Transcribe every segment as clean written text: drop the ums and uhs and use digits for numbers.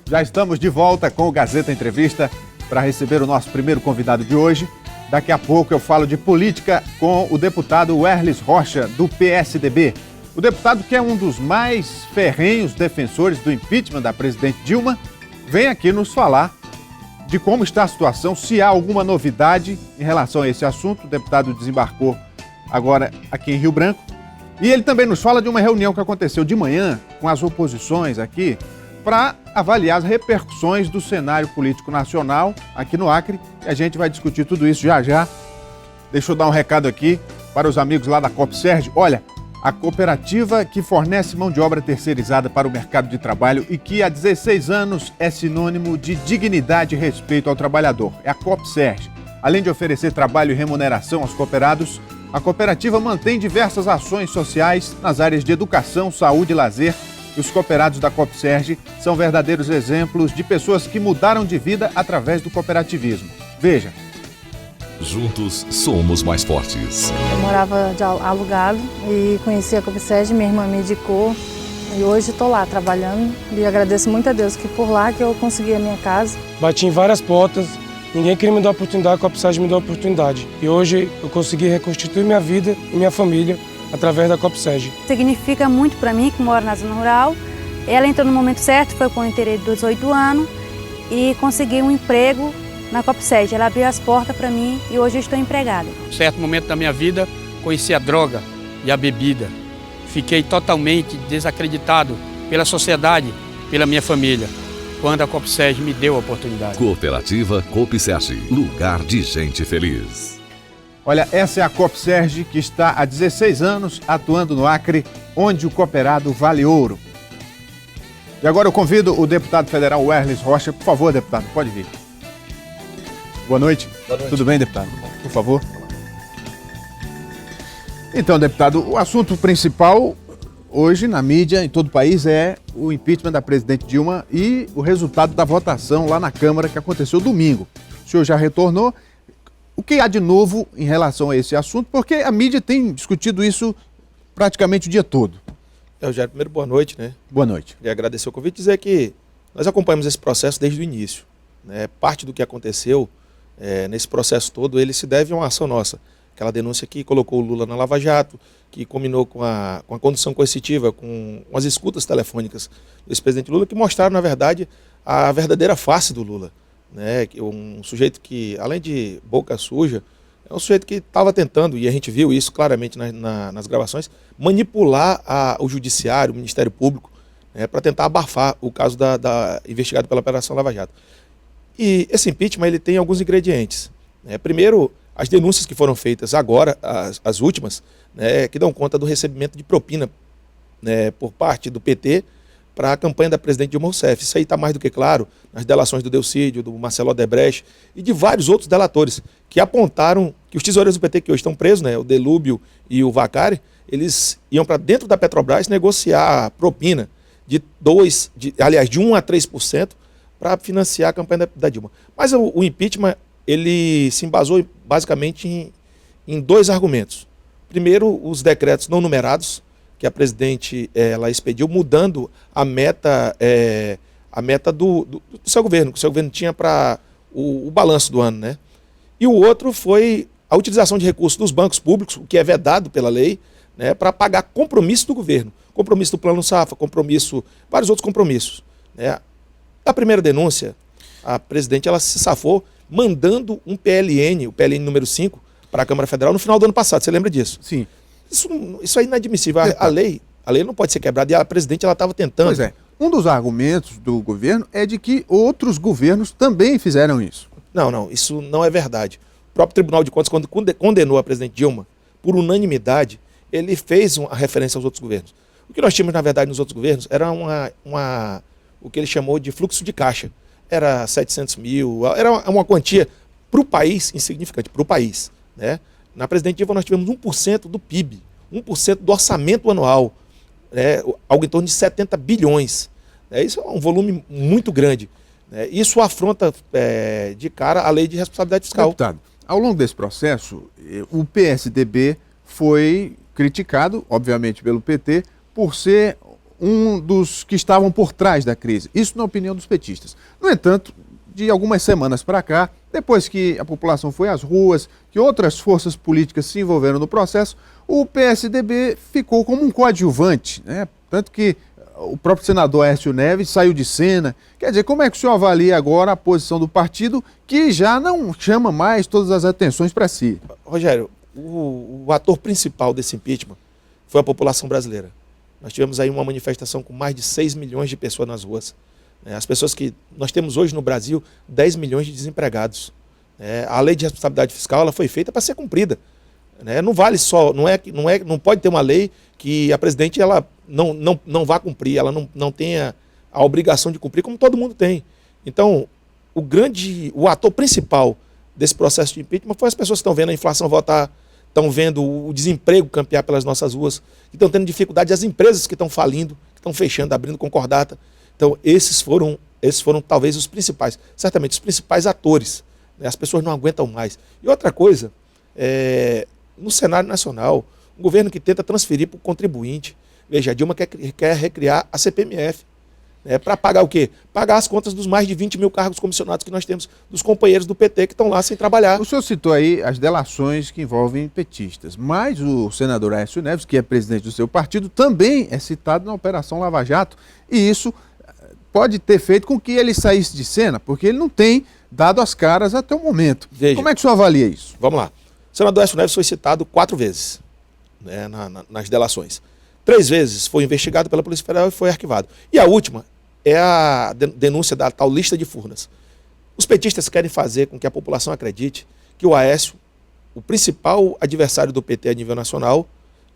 Já estamos de volta com o Gazeta Entrevista para receber o nosso primeiro convidado de hoje. Daqui a pouco eu falo de política com o deputado Werlis Rocha, do PSDB. O deputado, que é um dos mais ferrenhos defensores do impeachment da presidente Dilma, vem aqui nos falar de como está a situação, se há alguma novidade em relação a esse assunto. O deputado desembarcou agora aqui em Rio Branco. E ele também nos fala de uma reunião que aconteceu de manhã com as oposições aqui para avaliar as repercussões do cenário político nacional aqui no Acre. E a gente vai discutir tudo isso já já. Deixa eu dar um recado aqui para os amigos lá da Copserge. Olha, a cooperativa que fornece mão de obra terceirizada para o mercado de trabalho e que há 16 anos é sinônimo de dignidade e respeito ao trabalhador. É a Copserge. Além de oferecer trabalho e remuneração aos cooperados, a cooperativa mantém diversas ações sociais nas áreas de educação, saúde e lazer. E os cooperados da Copserge são verdadeiros exemplos de pessoas que mudaram de vida através do cooperativismo. Veja. Juntos somos mais fortes. Eu morava de alugado e conheci a Copserge, minha irmã me indicou e hoje estou lá trabalhando e agradeço muito a Deus que por lá que eu consegui a minha casa. Bati em várias portas, ninguém queria me dar a oportunidade, a Copserge me deu a oportunidade. E hoje eu consegui reconstituir minha vida e minha família através da Copserge. Significa muito para mim, que moro na zona rural. Ela entrou no momento certo, foi quando eu entrei de 18 anos e consegui um emprego na Copserge. Ela abriu as portas para mim e hoje eu estou empregada. Em certo momento da minha vida, conheci a droga e a bebida. Fiquei totalmente desacreditado pela sociedade, pela minha família, quando a Copserge me deu a oportunidade. Cooperativa Copserge, lugar de gente feliz. Olha, essa é a Copserge que está há 16 anos atuando no Acre, onde o cooperado vale ouro. E agora eu convido o deputado federal Werlis Rocha. Por favor, deputado, pode vir. Boa noite. Boa noite. Tudo bem, deputado? Por favor. Então, deputado, o assunto principal hoje na mídia, em todo o país, é o impeachment da presidente Dilma e o resultado da votação lá na Câmara que aconteceu domingo. O senhor já retornou. O que há de novo em relação a esse assunto? Porque a mídia tem discutido isso praticamente o dia todo. Rogério, primeiro, boa noite, né? Boa noite. Queria agradecer o convite e dizer que nós acompanhamos esse processo desde o início, né? Parte do que aconteceu nesse processo todo, ele se deve a uma ação nossa. Aquela denúncia que colocou o Lula na Lava Jato, que combinou com a condução coercitiva, com as escutas telefônicas do ex-presidente Lula, que mostraram, na verdade, a verdadeira face do Lula. Né, um sujeito que, além de boca suja, é um sujeito que estava tentando, e a gente viu isso claramente nas gravações, manipular o judiciário, o Ministério Público, né, para tentar abafar o caso investigado pela Operação Lava Jato. E esse impeachment ele tem alguns ingredientes. Né? Primeiro, as denúncias que foram feitas agora, as últimas, né, que dão conta do recebimento de propina, né, por parte do PT, para a campanha da presidente Dilma Rousseff. Isso aí está mais do que claro nas delações do Delcídio, do Marcelo Odebrecht e de vários outros delatores que apontaram que os tesoureiros do PT que hoje estão presos, né, o Delúbio e o Vacari, eles iam para dentro da Petrobras negociar propina de 1 a 3% para financiar a campanha da Dilma. Mas o impeachment ele se embasou basicamente em dois argumentos. Primeiro, os decretos não numerados, que a presidente ela expediu, mudando a meta do seu governo, que o seu governo tinha para o balanço do ano. Né? E o outro foi a utilização de recursos dos bancos públicos, o que é vedado pela lei, né, para pagar compromisso do governo. Compromisso do Plano Safra, vários outros compromissos. Né? A primeira denúncia, a presidente ela se safou mandando um PLN, o PLN número 5, para a Câmara Federal no final do ano passado. Você lembra disso? Sim. Isso é inadmissível. A lei não pode ser quebrada e a presidente estava tentando. Pois é. Um dos argumentos do governo é de que outros governos também fizeram isso. Não, isso não é verdade. O próprio Tribunal de Contas, quando condenou a presidente Dilma, por unanimidade, ele fez uma referência aos outros governos. O que nós tínhamos, na verdade, nos outros governos era o que ele chamou de fluxo de caixa. Era 700 mil, era uma quantia para o país insignificante, para o país. Né? Na presidente Dilma nós tivemos 1% do PIB, 1% do orçamento anual, né? Algo em torno de 70 bilhões. Isso é um volume muito grande. Né? Isso afronta de cara a lei de responsabilidade fiscal. Deputado, ao longo desse processo, o PSDB foi criticado, obviamente, pelo PT, por ser um dos que estavam por trás da crise. Isso na opinião dos petistas. No entanto, de algumas semanas para cá, depois que a população foi às ruas, que outras forças políticas se envolveram no processo, o PSDB ficou como um coadjuvante, né? Tanto que o próprio senador Aécio Neves saiu de cena. Quer dizer, como é que o senhor avalia agora a posição do partido que já não chama mais todas as atenções para si? Rogério, o ator principal desse impeachment foi a população brasileira. Nós tivemos aí uma manifestação com mais de 6 milhões de pessoas nas ruas. As pessoas que nós temos hoje no Brasil, 10 milhões de desempregados. A lei de responsabilidade fiscal ela foi feita para ser cumprida. Não vale só, não pode ter uma lei que a presidente ela não vá cumprir, ela não tenha a obrigação de cumprir, como todo mundo tem. Então, o ator principal desse processo de impeachment foi as pessoas que estão vendo a inflação voltar, estão vendo o desemprego campear pelas nossas ruas, que estão tendo dificuldade, as empresas que estão falindo, que estão fechando, abrindo concordata. Então, esses foram talvez os principais, certamente os principais atores. As pessoas não aguentam mais. E outra coisa, no cenário nacional, um governo que tenta transferir para o contribuinte. Veja, a Dilma quer recriar a CPMF. Para pagar o quê? Pagar as contas dos mais de 20 mil cargos comissionados que nós temos, dos companheiros do PT que estão lá sem trabalhar. O senhor citou aí as delações que envolvem petistas, mas o senador Aécio Neves, que é presidente do seu partido, também é citado na Operação Lava Jato, e isso pode ter feito com que ele saísse de cena, porque ele não tem dado as caras até o momento. Veja, como é que o senhor avalia isso? Vamos lá. O senador Aécio Neves foi citado 4 vezes nas delações. 3 vezes foi investigado pela Polícia Federal e foi arquivado. E a última é a denúncia da tal lista de Furnas. Os petistas querem fazer com que a população acredite que o Aécio, o principal adversário do PT a nível nacional,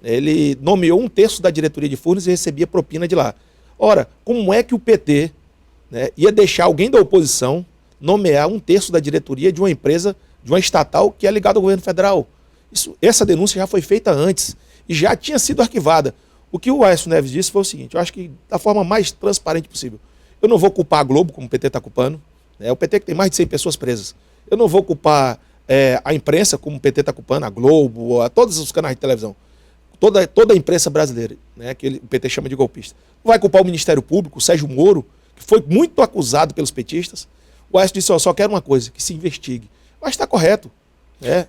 ele nomeou 1/3 da diretoria de Furnas e recebia propina de lá. Ora, como é que o PT ia deixar alguém da oposição nomear 1/3 da diretoria de uma empresa, de uma estatal que é ligada ao governo federal? Essa denúncia já foi feita antes e já tinha sido arquivada. O que o Aécio Neves disse foi o seguinte: eu acho que da forma mais transparente possível. Eu não vou culpar a Globo, como o PT está culpando. O PT que tem mais de 100 pessoas presas. Eu não vou culpar a imprensa, como o PT está culpando, a Globo, a todos os canais de televisão. Toda a imprensa brasileira, que o PT chama de golpista. Não vai culpar o Ministério Público, o Sérgio Moro, que foi muito acusado pelos petistas. O Aécio disse: eu só quero uma coisa, que se investigue. Mas está correto.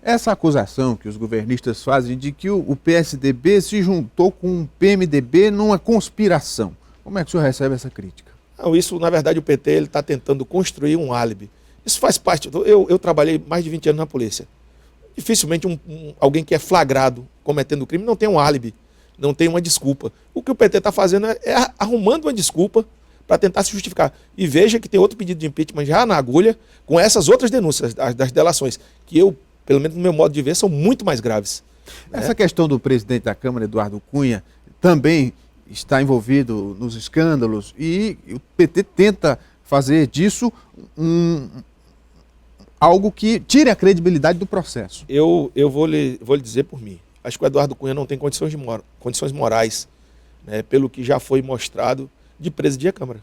Essa acusação que os governistas fazem de que o PSDB se juntou com o PMDB numa conspiração. Como é que o senhor recebe essa crítica? Não, isso, na verdade, o PT está tentando construir um álibi. Isso faz parte. Eu trabalhei mais de 20 anos na polícia. Dificilmente alguém que é flagrado cometendo crime não tem um álibi, não tem uma desculpa. O que o PT está fazendo é arrumando uma desculpa para tentar se justificar. E veja que tem outro pedido de impeachment já na agulha, com essas outras denúncias das delações, que eu, pelo menos no meu modo de ver, são muito mais graves. Essa questão do presidente da Câmara, Eduardo Cunha, também está envolvido nos escândalos e o PT tenta fazer disso algo que tire a credibilidade do processo. Eu vou lhe dizer por mim. Acho que o Eduardo Cunha não tem condições morais, pelo que já foi mostrado, de presidir a Câmara.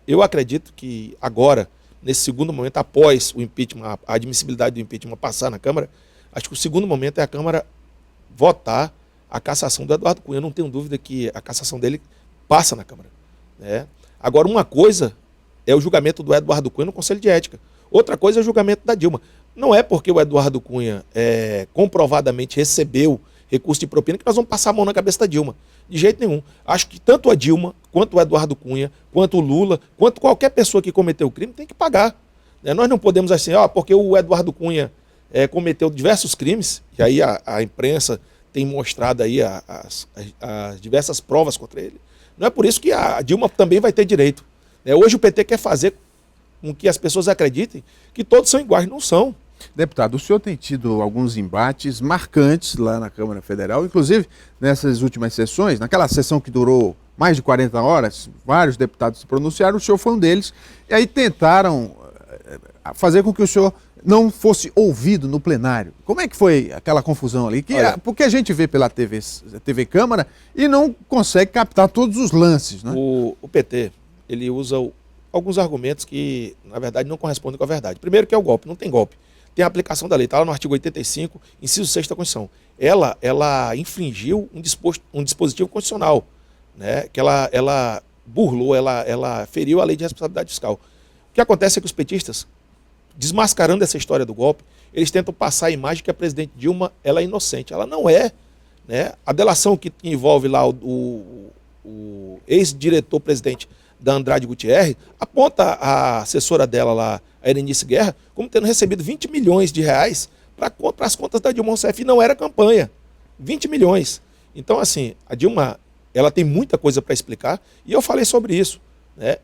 Eu acredito que agora, nesse segundo momento, após o impeachment, a admissibilidade do impeachment passar na Câmara, acho que o segundo momento é a Câmara votar a cassação do Eduardo Cunha. Eu não tenho dúvida que a cassação dele passa na Câmara. Agora, uma coisa é o julgamento do Eduardo Cunha no Conselho de Ética. Outra coisa é o julgamento da Dilma. Não é porque o Eduardo Cunha comprovadamente recebeu recurso de propina que nós vamos passar a mão na cabeça da Dilma. De jeito nenhum. Acho que tanto a Dilma, quanto o Eduardo Cunha, quanto o Lula, quanto qualquer pessoa que cometeu o crime tem que pagar. Nós não podemos assim, porque o Eduardo Cunha cometeu diversos crimes, e aí a imprensa tem mostrado aí as diversas provas contra ele. Não é por isso que a Dilma também vai ter direito. Hoje o PT quer fazer com que as pessoas acreditem que todos são iguais. Não são. Deputado, o senhor tem tido alguns embates marcantes lá na Câmara Federal, inclusive nessas últimas sessões, naquela sessão que durou mais de 40 horas, vários deputados se pronunciaram, o senhor foi um deles, e aí tentaram fazer com que o senhor não fosse ouvido no plenário. Como é que foi aquela confusão ali? Porque a gente vê pela TV Câmara e não consegue captar todos os lances, né? O PT, ele usa alguns argumentos que, na verdade, não correspondem com a verdade. Primeiro que é o golpe, não tem golpe. Tem a aplicação da lei, está lá no artigo 85, inciso 6 da Constituição. Ela infringiu um dispositivo constitucional, né, que ela burlou, ela feriu a lei de responsabilidade fiscal. O que acontece é que os petistas, desmascarando essa história do golpe, eles tentam passar a imagem que a presidente Dilma ela é inocente. Ela não é. Né? A delação que envolve lá o ex-diretor-presidente da Andrade Gutierrez aponta a assessora dela lá, a Erenice Guerra, como tendo recebido 20 milhões de reais para as contas da Dilma Rousseff. E não era campanha. 20 milhões. Então, assim, a Dilma ela tem muita coisa para explicar e eu falei sobre isso. Né?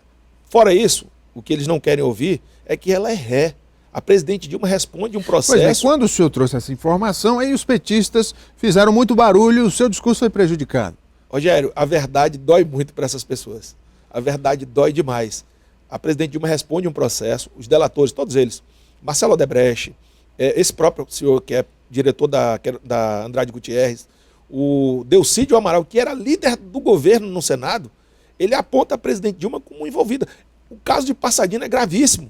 Fora isso, o que eles não querem ouvir é que ela é ré. A presidente Dilma responde um processo... Pois é, quando o senhor trouxe essa informação, aí os petistas fizeram muito barulho e o seu discurso foi prejudicado. Rogério, a verdade dói muito para essas pessoas. A verdade dói demais. A presidente Dilma responde um processo, os delatores, todos eles, Marcelo Odebrecht, esse próprio senhor que é diretor da Andrade Gutierrez, o Delcídio Amaral, que era líder do governo no Senado, ele aponta a presidente Dilma como envolvida. O caso de Passadina é gravíssimo.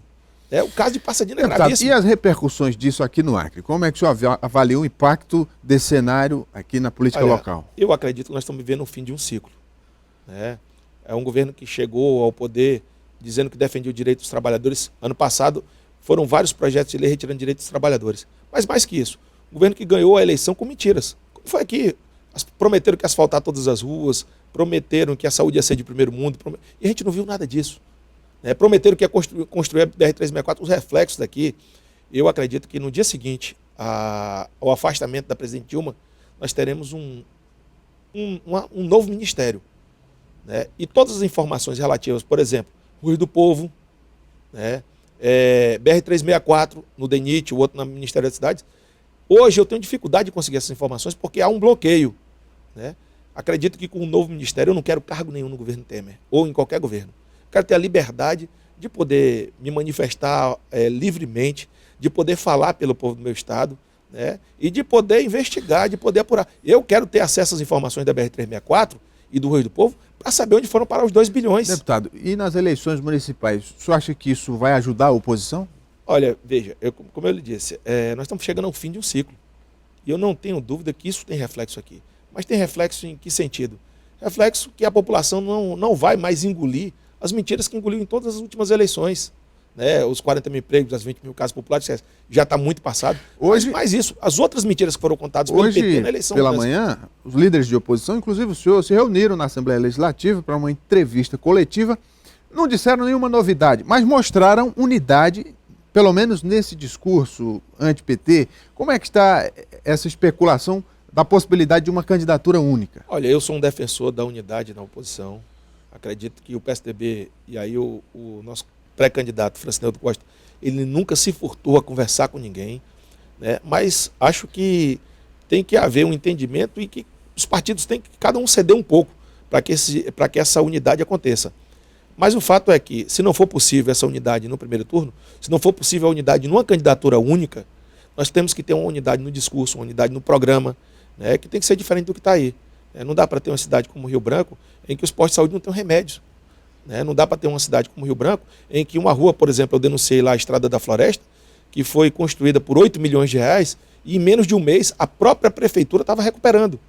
O caso de Passadina é gravíssimo. E as repercussões disso aqui no Acre? Como é que o senhor avalia o impacto desse cenário aqui na política local? Eu acredito que nós estamos vivendo o fim de um ciclo. Né? É um governo que chegou ao poder dizendo que defendia o direito dos trabalhadores. Ano passado foram vários projetos de lei retirando direitos dos trabalhadores. Mas mais que isso, um governo que ganhou a eleição com mentiras. Como foi aqui? Prometeram que ia asfaltar todas as ruas, prometeram que a saúde ia ser de primeiro mundo, e a gente não viu nada disso. Prometeram que ia construir a BR-364, os reflexos daqui. Eu acredito que no dia seguinte ao afastamento da presidente Dilma, nós teremos um novo ministério. Né? E todas as informações relativas, por exemplo, Rio do Povo, né? BR-364 no DENIT, o outro no Ministério das Cidades. Hoje eu tenho dificuldade de conseguir essas informações porque há um bloqueio. Né? Acredito que com o novo ministério eu não quero cargo nenhum no governo Temer, ou em qualquer governo. Quero ter a liberdade de poder me manifestar livremente, de poder falar pelo povo do meu estado, né? E de poder investigar, de poder apurar. Eu quero ter acesso às informações da BR-364 e do Rio do Povo para saber onde foram parar os 2 bilhões. Deputado, e nas eleições municipais, o senhor acha que isso vai ajudar a oposição? Olha, veja, como eu lhe disse, nós estamos chegando ao fim de um ciclo. E eu não tenho dúvida que isso tem reflexo aqui. Mas tem reflexo em que sentido? Reflexo que a população não vai mais engolir as mentiras que engoliu em todas as últimas eleições. Né? Os 40 mil empregos, as 20 mil casas populares, já está muito passado. Hoje, mas isso, as outras mentiras que foram contadas pelo PT na eleição... Pela manhã, os líderes de oposição, inclusive o senhor, se reuniram na Assembleia Legislativa para uma entrevista coletiva. Não disseram nenhuma novidade, mas mostraram unidade, pelo menos nesse discurso anti-PT. Como é que está essa especulação da possibilidade de uma candidatura única? Olha, eu sou um defensor da unidade na oposição. Acredito que o PSDB, e aí o nosso pré-candidato, Francineldo Costa, ele nunca se furtou a conversar com ninguém, né? Mas acho que tem que haver um entendimento e que os partidos têm que cada um ceder um pouco para que essa unidade aconteça. Mas o fato é que, se não for possível essa unidade no primeiro turno, se não for possível a unidade numa candidatura única, nós temos que ter uma unidade no discurso, uma unidade no programa, né? Que tem que ser diferente do que está aí. Não dá para ter uma cidade como Rio Branco em que os postos de saúde não têm remédios. Não dá para ter uma cidade como Rio Branco em que uma rua, por exemplo, eu denunciei lá a Estrada da Floresta, que foi construída por 8 milhões de reais e em menos de um mês a própria prefeitura estava recuperando.